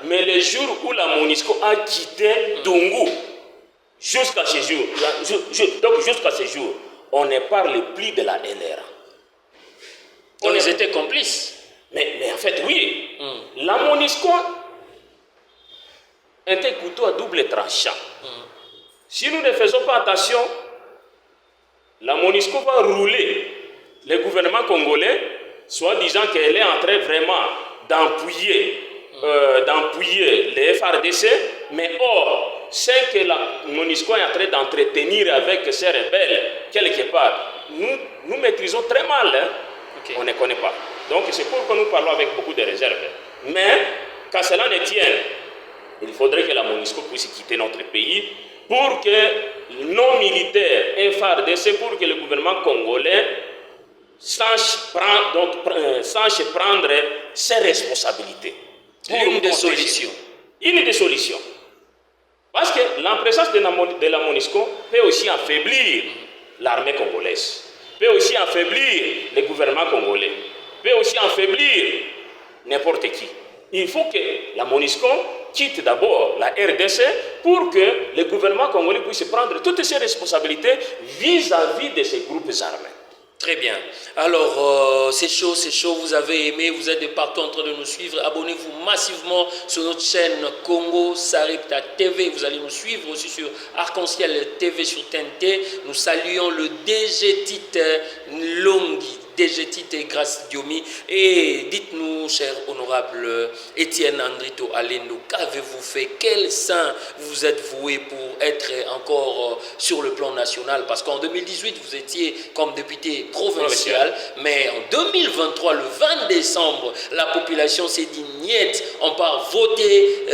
Mais le jour où la MONUSCO a quitté Dongo, jusqu'à ce jour, donc jusqu'à ce jour, on ne parle plus de la LRA. Donc ils étaient complices. Mais en fait, oui. La MONUSCO est un couteau à double tranchant. Si nous ne faisons pas attention, la MONUSCO va rouler le gouvernement congolais, soit disant qu'elle est en train vraiment d'empouiller les FRDC, mais or, c'est que la MONUSCO est en train d'entretenir avec ces rebelles, quelque part, nous maîtrisons très mal. On ne connaît pas. Donc c'est pourquoi nous parlons avec beaucoup de réserves. Mais, qu'à cela ne tienne, il faudrait que la MONUSCO puisse quitter notre pays pour que nos militaires FARDC, pour que le gouvernement congolais sache prendre ses responsabilités. Une des solutions. Une des solutions. Parce que la présence de la MONUSCO peut aussi affaiblir l'armée congolaise, peut aussi affaiblir le gouvernement congolais, peut aussi affaiblir n'importe qui. Il faut que la MONUSCO quitte d'abord la RDC pour que le gouvernement congolais puisse prendre toutes ses responsabilités vis-à-vis de ces groupes armés. Très bien. Alors, c'est chaud, vous avez aimé, vous êtes de partout en train de nous suivre. Abonnez-vous massivement sur notre chaîne Congo Sarepta TV. Vous allez nous suivre aussi sur Arc-en-Ciel TV sur TNT. Nous saluons le DG Tite Longi, DG Tite Grâce Diomi. Et dites-nous, cher honorable Étienne Andrito Alendo, qu'avez-vous fait? Quel saint vous êtes voué pour être encore sur le plan national? Parce qu'en 2018, vous étiez comme député provincial, mais en 2023, le 20 décembre, la population s'est dit niet, on part voter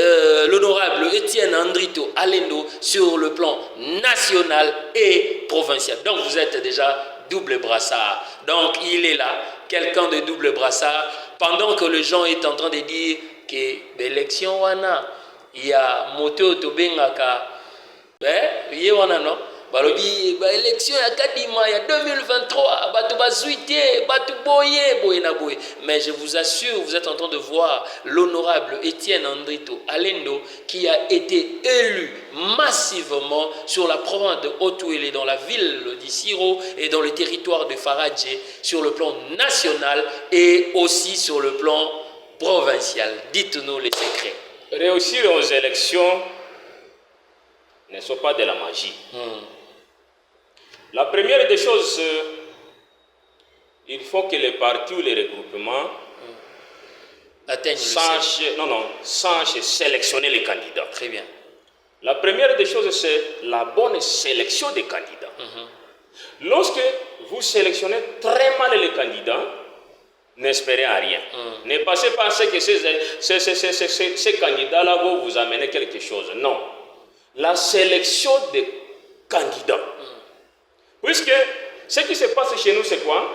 l'honorable Étienne Andrito Alendo sur le plan national et provincial. Donc vous êtes déjà double brassard. Donc il est là, quelqu'un de double brassard, pendant que le gens est en train de dire que l'élection wana, il y a moto tobengaka, il y a non? Balobi élection ya kadima ya 2023 batu bazuité batu boye na boye. Mais je vous assure, vous êtes en train de voir l'honorable Étienne Andrito Alendo qui a été élu massivement sur la province de Haut-Ouélé, dans la ville d'Issiro et dans le territoire de Faradje, sur le plan national et aussi sur le plan provincial. Dites-nous les secrets. Réussir aux élections ne sont pas de la magie. La première des choses, il faut que les partis ou les regroupements sachent sélectionner les candidats. Très bien. La première des choses, c'est la bonne sélection des candidats. Lorsque vous sélectionnez très mal les candidats, n'espérez à rien. Ne pensez pas que ces candidats-là vont vous amener quelque chose. Non. La sélection des candidats. Puisque ce qui se passe chez nous, c'est quoi?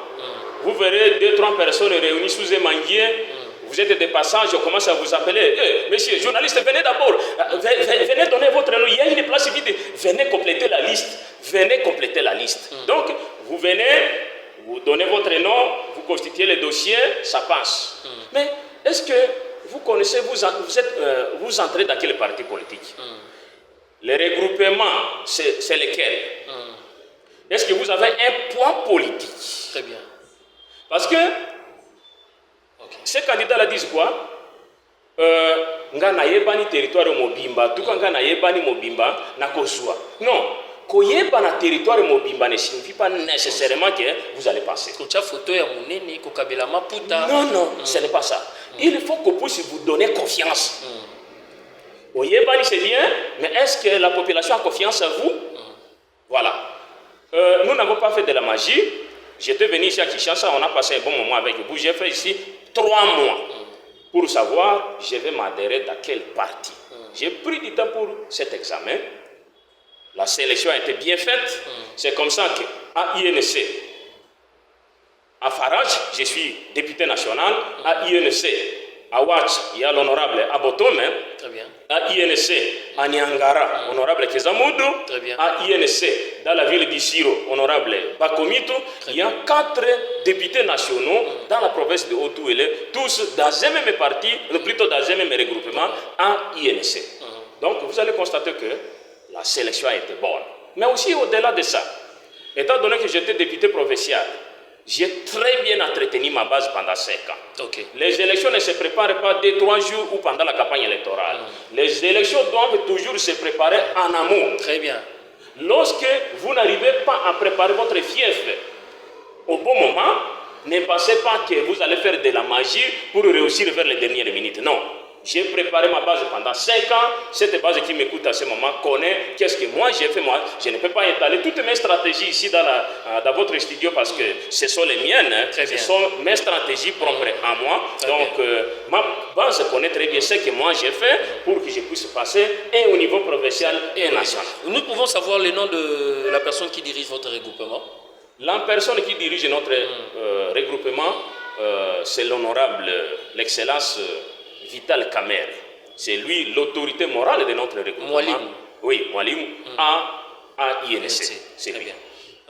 Vous verrez 2-3 personnes réunies sous un manguier. Vous êtes de passage, on commence à vous appeler. Monsieur, journaliste, venez d'abord. Venez donner votre nom. Il y a une place vide. Venez compléter la liste. Donc, vous venez, vous donnez votre nom, vous constituez le dossier, ça passe. Mais est-ce que vous connaissez, vous entrez dans quel parti politique? Les regroupements, c'est lesquels? Est-ce que vous avez un point politique? Très bien. Parce que ces candidats-là disent quoi? Nga na yebani territoire mobimba, tout nga na yebani mobimba na kozwa. Non, koyeba na territoire mobimba ne signifie pas nécessairement que vous allez passer. Non, ce n'est pas ça. Il faut qu'on puisse vous donner confiance. Oyebani c'est bien, mais est-ce que la population a confiance en vous? Voilà. Nous n'avons pas fait de la magie. J'étais venu ici à Kinshasa, on a passé un bon moment avec vous. J'ai fait ici 3 mois pour savoir je vais m'adhérer dans quel parti. J'ai pris du temps pour cet examen. La sélection a été bien faite. C'est comme ça qu'à INC, à Farage, je suis député national. À INC, à Watch, il y a l'honorable Abotome. Très bien. À INC, à Nyangara, honorable Kezamoudou. Très bien. À INC, dans la ville d'Issiro, honorable Bakomito. Il y a 4 députés nationaux dans la province de Haut-Ouélé, tous dans un même parti, plutôt dans un même regroupement, à INC. Donc vous allez constater que la sélection a été bonne. Mais aussi au-delà de ça, étant donné que j'étais député provincial, j'ai très bien entretenu ma base pendant 5 ans. Okay. Les élections ne se préparent pas 2-3 jours ou pendant la campagne électorale. Les élections doivent toujours se préparer en amont. Très bien. Lorsque vous n'arrivez pas à préparer votre fief au bon moment, ne pensez pas que vous allez faire de la magie pour réussir vers les dernières minutes. Non. J'ai préparé ma base pendant 5 ans. Cette base qui m'écoute à ce moment connaît qu'est-ce que moi j'ai fait. Moi, je ne peux pas étaler toutes mes stratégies ici dans votre studio parce que ce sont les miennes. Ce sont mes stratégies propres à moi. Donc, ma base connaît très bien ce que moi j'ai fait pour que je puisse passer et au niveau provincial et national. Nous pouvons savoir le nom de la personne qui dirige votre regroupement? La personne qui dirige notre regroupement, c'est l'honorable, l'excellence Vital Kamer. C'est lui l'autorité morale de notre regroupement. Moualim. Oui, Moualim à INC. C'est bien.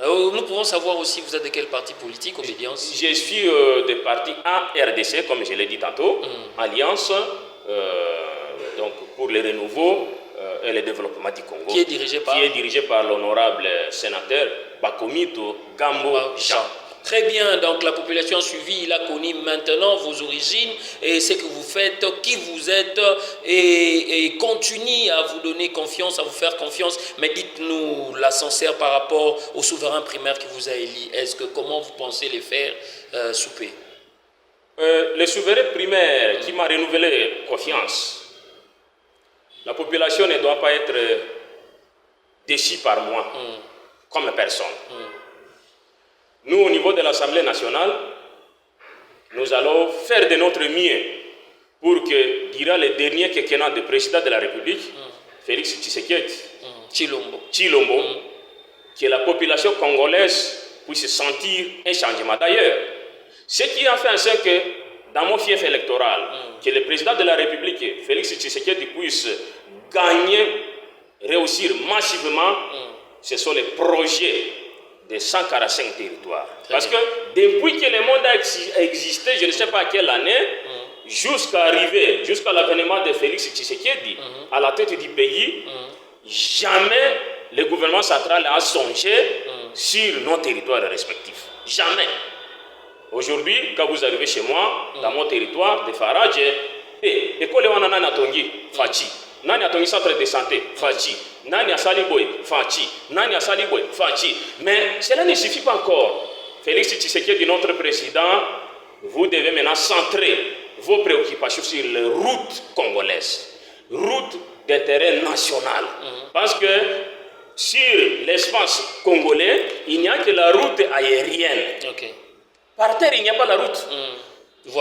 Nous pouvons savoir aussi, vous êtes de quel parti politique, Obédience? Je suis des partis ARDC, comme je l'ai dit tantôt, Alliance donc pour le renouveau et le développement du Congo. Qui est dirigé par l'honorable sénateur Bakomito Gambo Jean. Très bien, donc la population a suivi, il a connu maintenant vos origines et ce que vous faites, qui vous êtes et continue à vous donner confiance, à vous faire confiance. Mais dites-nous la sincère par rapport au souverain primaire qui vous a élu. Comment vous pensez les faire souper? Le souverain primaire qui m'a renouvelé confiance, la population ne doit pas être déçue par moi comme personne. Nous, au niveau de l'Assemblée nationale, nous allons faire de notre mieux pour que, durant les derniers quinquennats de président de la République, Félix Tshisekedi, Tshilombo, que la population congolaise puisse sentir un changement. D'ailleurs, ce qui a fait en sorte que, dans mon fief électoral, que le président de la République, Félix Tshisekedi, puisse gagner, réussir massivement, ce sont les projets de 145 territoires. Parce que depuis que le monde a existé, je ne sais pas à quelle année, jusqu'à l'avènement de Félix Tshisekedi à la tête du pays, jamais le gouvernement central a songé sur nos territoires respectifs. Jamais. Aujourd'hui, quand vous arrivez chez moi, dans mon territoire de Farage, école wana natongi Fachi. Nani atongi centre de santé, Fachi. Nani asali boy, Fachi. Nani asali boy, Fachi. Mais cela ne suffit pas encore. Félix Tshisekedi, notre président, vous devez maintenant centrer vos préoccupations sur les routes congolaises, routes d'intérêt national. Parce que sur l'espace congolais, il n'y a que la route aérienne. Par terre, il n'y a pas la route.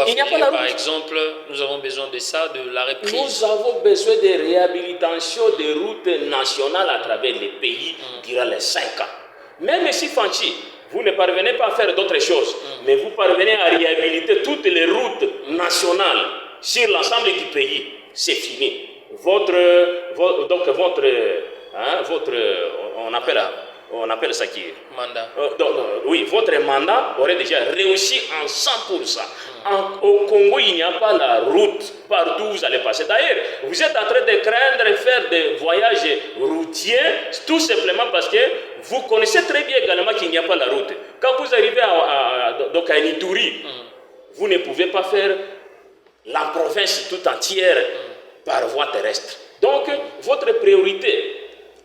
Il n'y a pas la route. Par exemple, nous avons besoin de ça, de la reprise. Nous avons besoin de réhabilitation des routes nationales à travers les pays durant les 5 ans. Même si Fanchi, vous ne parvenez pas à faire d'autres choses, mais vous parvenez à réhabiliter toutes les routes nationales sur l'ensemble du pays, c'est fini. On appelle ça qui mandat. Oui, votre mandat aurait déjà réussi en 100%. Au Congo, il n'y a pas la route partout où vous allez passer. D'ailleurs, vous êtes en train de craindre faire des voyages routiers, tout simplement parce que vous connaissez très bien également qu'il n'y a pas la route. Quand vous arrivez à Nituri, vous ne pouvez pas faire la province tout entière par voie terrestre. Donc, votre priorité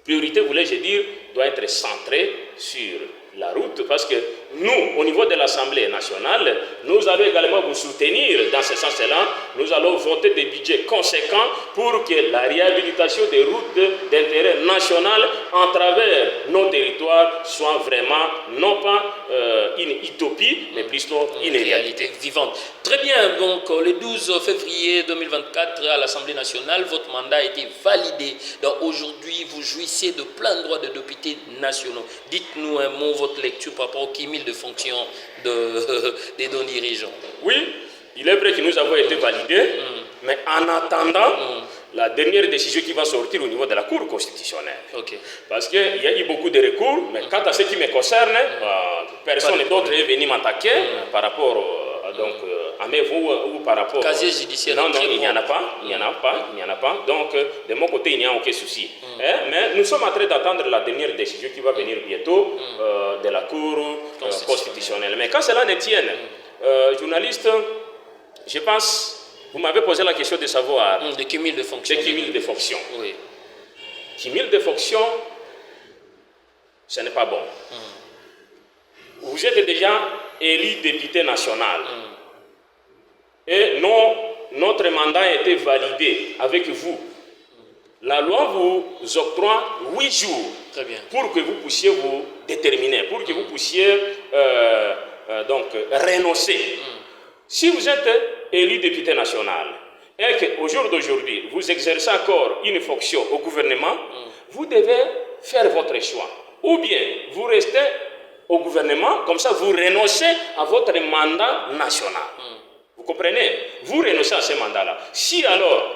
voulais-je dire, doit être centré sur la route, parce que nous, au niveau de l'Assemblée nationale, nous allons également vous soutenir dans ce sens-là. Nous allons voter des budgets conséquents pour que la réhabilitation des routes d'intérêt national en travers nos territoires soit vraiment, non pas une utopie, mais plutôt une réalité vivante. Très bien, donc le 12 février 2024 à l'Assemblée nationale, votre mandat a été validé. Donc aujourd'hui, vous jouissez de plein droit de députés nationaux. Dites-nous un mot, votre lecture par rapport au cumul de fonctions des dirigeants. Oui, il est vrai que nous avons été validés, mais en attendant la dernière décision qui va sortir au niveau de la Cour constitutionnelle. Parce qu'il y a eu beaucoup de recours, mais quant à ce qui me concerne, personne d'autre est venu m'attaquer par rapport à mes voix ou par rapport... Casier judiciaire. Non, il n'y en a pas, il n'y en a pas. Donc, de mon côté, il n'y a aucun souci. Mais nous sommes en train d'attendre la dernière décision qui va venir bientôt de la Cour constitutionnelle. Mais quand cela ne tienne, journaliste, je pense... Vous m'avez posé la question de savoir... Des cumuls de fonctions. Des cumuls de fonctions. Oui. Cumul de fonctions, ce n'est pas bon. Vous êtes déjà élu député national. Et notre mandat a été validé avec vous. La loi vous octroie 8 jours. Très bien. Pour que vous puissiez vous déterminer, pour que vous puissiez renoncer. Si vous êtes élu député national et qu'au jour d'aujourd'hui, vous exercez encore une fonction au gouvernement, vous devez faire votre choix. Ou bien, vous restez au gouvernement, comme ça vous renoncez à votre mandat national. Vous comprenez? Vous renoncez à ce mandat-là. Si alors,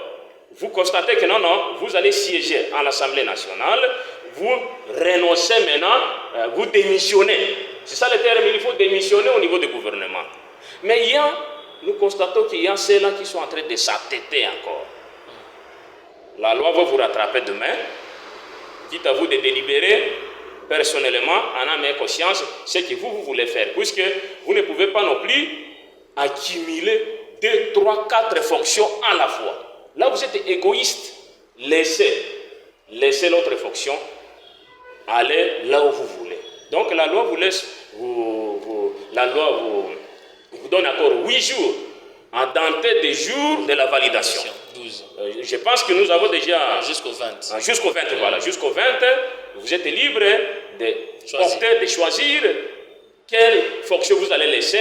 vous constatez que non, vous allez siéger à l'Assemblée nationale, vous renoncez maintenant, vous démissionnez. C'est ça le terme, il faut démissionner au niveau du gouvernement. Mais nous constatons qu'il y a ceux-là qui sont en train de s'attêter encore. La loi va vous rattraper demain. Dites à vous de délibérer personnellement, en âme et conscience, ce que vous voulez faire. Puisque vous ne pouvez pas non plus accumuler 2, 3, 4 fonctions à la fois. Là, vous êtes égoïste. Laissez l'autre fonction aller là où vous voulez. Donc la loi vous laisse, la loi vous donne encore 8 jours en dentelle des jours de la validation. 12. Je pense que nous avons déjà... Jusqu'au 20. Jusqu'au 20, voilà. Jusqu'au 20, vous êtes libre de choisir quelle fonction vous allez laisser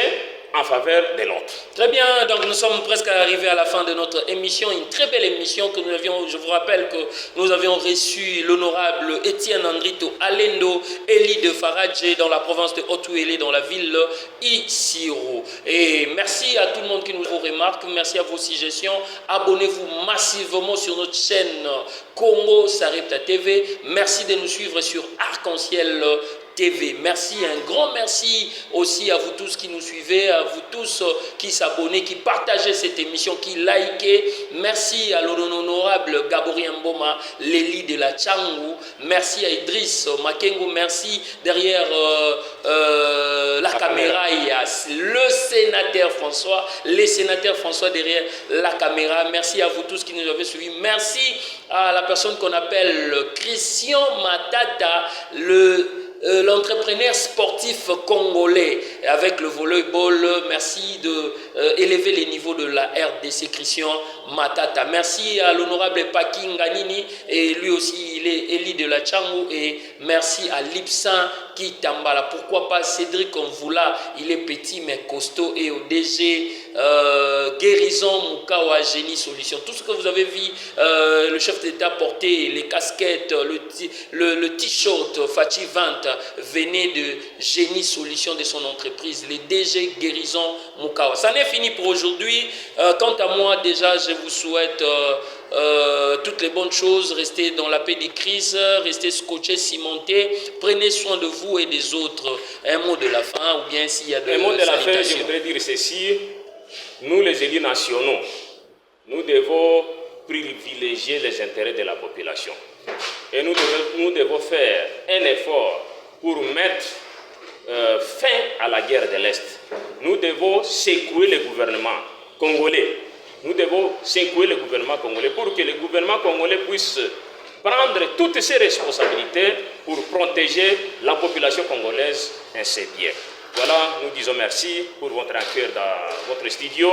en faveur de l'autre. Très bien, donc nous sommes presque arrivés à la fin de notre émission, une très belle émission que nous avions, je vous rappelle que nous avions reçu l'honorable Étienne Andrito Alendo, élu de Faradje dans la province de Haut-Ouélé, dans la ville Isiro. Et merci à tout le monde qui nous remarque, merci à vos suggestions, abonnez-vous massivement sur notre chaîne Congo Sarepta TV, merci de nous suivre sur Arc-en-Ciel TV. Merci, un grand merci aussi à vous tous qui nous suivez, à vous tous qui s'abonnez, qui partagez cette émission, qui likez. Merci à l'honorable Gabori Mboma, l'éli de la Tchangou. Merci à Idriss Makengo. Merci derrière la caméra. Il y a le sénateur François, les sénateurs François derrière la caméra. Merci à vous tous qui nous avez suivis. Merci à la personne qu'on appelle Christian Matata, l'entrepreneur sportif congolais avec le volleyball. Merci d'élever les niveaux de la RDC, Christian Matata. Merci à l'honorable Paki Nganini, et lui aussi il est élu de la Tchangou. Et merci à Lipsin Kitambala. Pourquoi pas Cédric Onvoula, il est petit mais costaud. Et au DG Guérison Mukawa Génie Solution. Tout ce que vous avez vu le chef d'État porter, les casquettes, le t-shirt Fati 20 venait de Génie Solution, de son entreprise, les DG Guérison Mukawa. Ça n'est fini pour aujourd'hui. Quant à moi, déjà, je vous souhaite toutes les bonnes choses. Restez dans la paix des crises, restez scotchés, cimentés. Prenez soin de vous et des autres. Un mot de la fin, ou bien s'il y a de un mot de la fin, je voudrais dire ceci. Nous, les élus nationaux, nous devons privilégier les intérêts de la population. Et nous devons faire un effort pour mettre fin à la guerre de l'Est. Nous devons secouer le gouvernement congolais. Nous devons secouer le gouvernement congolais pour que le gouvernement congolais puisse prendre toutes ses responsabilités pour protéger la population congolaise et ses biens. Voilà, nous disons merci pour votre accueil dans votre studio.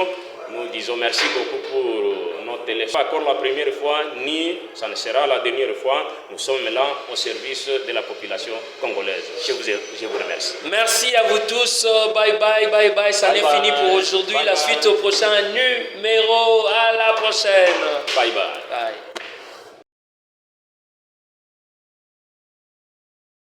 Nous disons merci beaucoup pour notre téléphone. Pas encore la première fois, ni ça ne sera la dernière fois. Nous sommes là au service de la population congolaise. Je vous remercie. Merci à vous tous. Bye bye, bye bye. Ça n'est fini pour aujourd'hui. La suite au prochain numéro. À la prochaine. Bye bye. Bye.